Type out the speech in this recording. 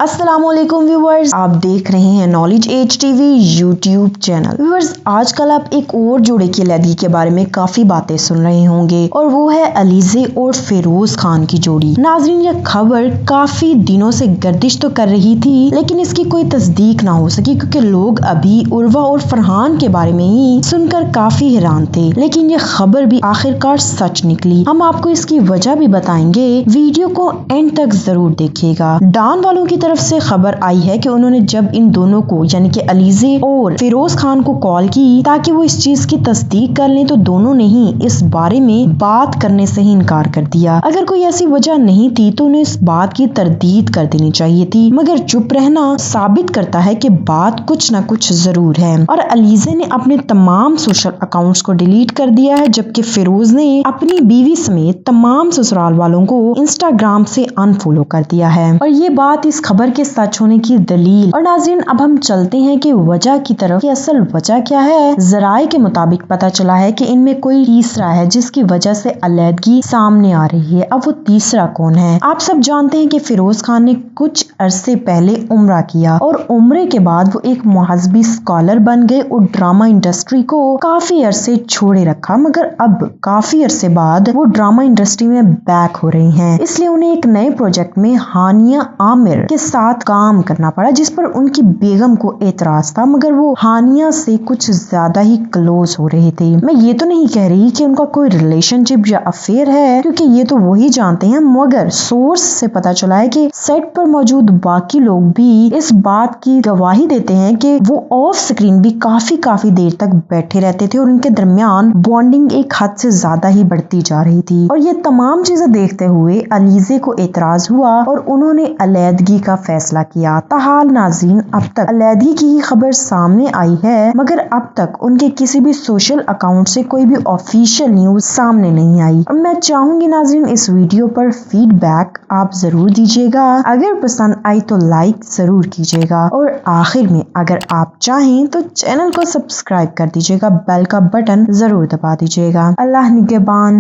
السلام علیکم ویورز، آپ دیکھ رہے ہیں Knowledge Edge T V YouTube channel. Viewers, آج کل آپ ایک اور جوڑے کی علیحدگی کے بارے میں کافی باتیں سن رہے ہوں گے اور وہ ہے علیزے اور فیروز خان کی جوڑی۔ ناظرین، یہ خبر کافی دنوں سے گردش تو کر رہی تھی لیکن اس کی کوئی تصدیق نہ ہو سکی کیونکہ لوگ ابھی عروہ اور فرحان کے بارے میں ہی سن کر کافی حیران تھے، لیکن یہ خبر بھی آخرکار سچ نکلی۔ ہم آپ کو اس کی وجہ بھی بتائیں گے، ویڈیو کو اینڈ تک ضرور دیکھیے گا۔ ڈان والوں کی طرف سے خبر آئی ہے کہ انہوں نے جب ان دونوں کو یعنی کہ علیزے اور فیروز خان کو کال کی تاکہ وہ اس چیز کی تصدیق کر لیں تو دونوں نے ہی اس بارے میں بات کرنے سے ہی انکار کر دیا۔ اگر کوئی ایسی وجہ نہیں تھی تو انہیں اس بات کی تردید کر دینی چاہیے تھی، مگر چپ رہنا ثابت کرتا ہے کہ بات کچھ نہ کچھ ضرور ہے۔ اور علیزے نے اپنے تمام سوشل اکاؤنٹس کو ڈیلیٹ کر دیا ہے، جبکہ فیروز نے اپنی بیوی سمیت تمام سسرال والوں کو انسٹاگرام سے انفالو کر دیا ہے، اور یہ بات اس خبر کے سچ ہونے کی دلیل۔ اور ناظرین، اب ہم چلتے ہیں کہ وجہ کی طرف کہ اصل وجہ کیا ہے۔ ذرائع کے مطابق پتہ چلا ہے کہ ان میں کوئی تیسرا ہے جس کی وجہ سے علیحدگی سامنے آ رہی ہے۔ اب وہ تیسرا کون ہے؟ آپ سب جانتے ہیں کہ فیروز خان نے کچھ عرصے پہلے عمرہ کیا اور عمرے کے بعد وہ ایک مہذبی اسکالر بن گئے اور ڈرامہ انڈسٹری کو کافی عرصے چھوڑے رکھا، مگر اب کافی عرصے بعد وہ ڈرامہ انڈسٹری میں بیک ہو رہی ہیں، اس لیے انہیں ایک نئے پروجیکٹ میں ہانیہ عامر کے ساتھ کام کرنا پڑا جس پر ان کی بیگم کو اعتراض تھا، مگر وہ ہانیہ سے کچھ زیادہ ہی کلوز ہو رہے تھے۔ میں یہ تو نہیں کہہ رہی کہ ان کا کوئی ریلیشن شپ یا افیئر ہے کیونکہ یہ تو وہی جانتے ہیں، مگر سورس سے پتا چلا ہے کہ سیٹ پر موجود باقی لوگ بھی اس بات کی گواہی دیتے ہیں کہ وہ آف سکرین بھی کافی دیر تک بیٹھے رہتے تھے اور ان کے درمیان بانڈنگ ایک حد سے زیادہ ہی بڑھتی جا رہی تھی۔ اور یہ تمام چیزیں دیکھتے ہوئے علیزے کو اعتراض ہوا اور انہوں نے علیحدگی کا فیصلہ کیا۔ تاحال ناظرین، اب تک علیحدگی کی ہی خبر سامنے آئی ہے، مگر اب تک ان کے کسی بھی سوشل اکاؤنٹ سے کوئی بھی آفیشیل نیوز سامنے نہیں آئی۔ اور میں چاہوں گی ناظرین اس ویڈیو پر فیڈ بیک آپ ضرور دیجیے گا، اگر پسند آئی تو لائک ضرور کیجیے گا، اور آخر میں اگر آپ چاہیں تو چینل کو سبسکرائب کر دیجیے گا، بیل کا بٹن ضرور دبا دیجیے گا۔ اللہ نگہبان۔